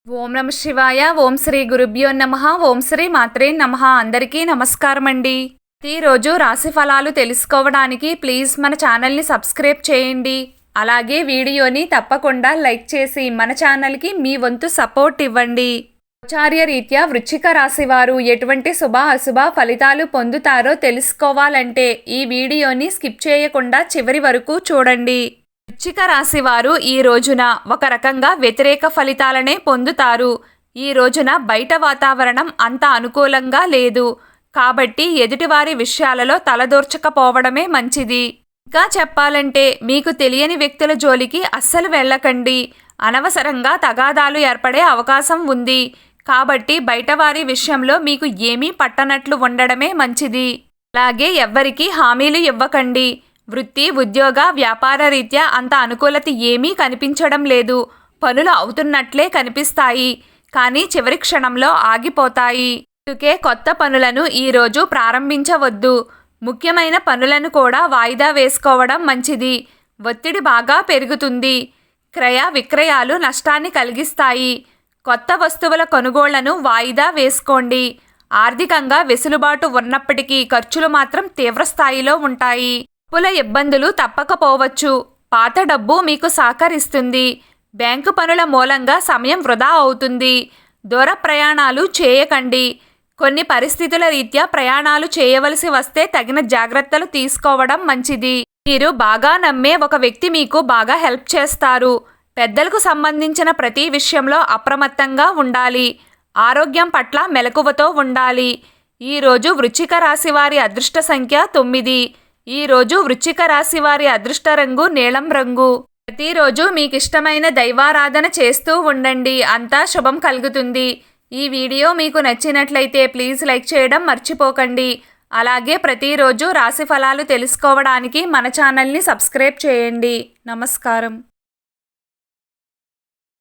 ఓం నమ శివాయ. ఓం శ్రీ గురుభ్యో నమః. ఓం శ్రీ మాత్రే నమః. అందరికీ నమస్కారం అండి. ప్రతిరోజు రాశి ఫలాలు తెలుసుకోవడానికి ప్లీజ్ మన ఛానల్ని సబ్స్క్రైబ్ చేయండి. అలాగే వీడియోని తప్పకుండా లైక్ చేసి మన ఛానల్కి మీ వంతు సపోర్ట్ ఇవ్వండి. ఆచార్య రీత్యా వృశ్చిక రాశి వారు ఎటువంటి శుభ అశుభ ఫలితాలు పొందుతారో తెలుసుకోవాలంటే ఈ వీడియోని స్కిప్ చేయకుండా చివరి వరకు చూడండి. వృశ్చిక రాశి వారు ఈ రోజున ఒక రకంగా వ్యతిరేక ఫలితాలనే పొందుతారు. ఈ రోజున బయట వాతావరణం అంత అనుకూలంగా లేదు. కాబట్టి ఎదుటివారి విషయాలలో తలదూర్చకపోవడమే మంచిది. ఇంకా చెప్పాలంటే మీకు తెలియని వ్యక్తుల జోలికి అస్సలు వెళ్ళకండి. అనవసరంగా తగాదాలు ఏర్పడే అవకాశం ఉంది. కాబట్టి బయటవారి విషయంలో మీకు ఏమీ పట్టనట్లు ఉండడమే మంచిది. అలాగే ఎవ్వరికీ హామీలు ఇవ్వకండి. వృత్తి, ఉద్యోగ, వ్యాపార రీత్యా అంత అనుకూలత ఏమీ కనిపించడం లేదు. పనులు అవుతున్నట్లే కనిపిస్తాయి, కానీ చివరి క్షణంలో ఆగిపోతాయి. అందుకే కొత్త పనులను ఈరోజు ప్రారంభించవద్దు. ముఖ్యమైన పనులను కూడా వాయిదా వేసుకోవడం మంచిది. ఒత్తిడి బాగా పెరుగుతుంది. క్రయ విక్రయాలు నష్టాన్ని కలిగిస్తాయి. కొత్త వస్తువుల కొనుగోళ్లను వాయిదా వేసుకోండి. ఆర్థికంగా వెసులుబాటు ఉన్నప్పటికీ ఖర్చులు మాత్రం తీవ్రస్థాయిలో ఉంటాయి. అప్పుల ఇబ్బందులు తప్పకపోవచ్చు. పాత డబ్బు మీకు సహకరిస్తుంది. బ్యాంకు పనుల మూలంగా సమయం వృధా అవుతుంది. దూర ప్రయాణాలు చేయకండి. కొన్ని పరిస్థితుల రీత్యా ప్రయాణాలు చేయవలసి వస్తే తగిన జాగ్రత్తలు తీసుకోవడం మంచిది. మీరు బాగా నమ్మే ఒక వ్యక్తి మీకు బాగా హెల్ప్ చేస్తారు. పెద్దలకు సంబంధించిన ప్రతి విషయంలో అప్రమత్తంగా ఉండాలి. ఆరోగ్యం పట్ల మెలకువతో ఉండాలి. ఈరోజు వృశ్చిక రాశి వారి అదృష్ట సంఖ్య 9. ఈరోజు వృశ్చిక రాశి వారి అదృష్ట రంగు నీలం రంగు. ప్రతిరోజు మీకు ఇష్టమైన దైవారాధన చేస్తూ ఉండండి. అంతా శుభం కలుగుతుంది. ఈ వీడియో మీకు నచ్చినట్లయితే ప్లీజ్ లైక్ చేయడం మర్చిపోకండి. అలాగే ప్రతిరోజు రాశి ఫలాలు తెలుసుకోవడానికి మన ఛానల్ని సబ్స్క్రైబ్ చేయండి. నమస్కారం.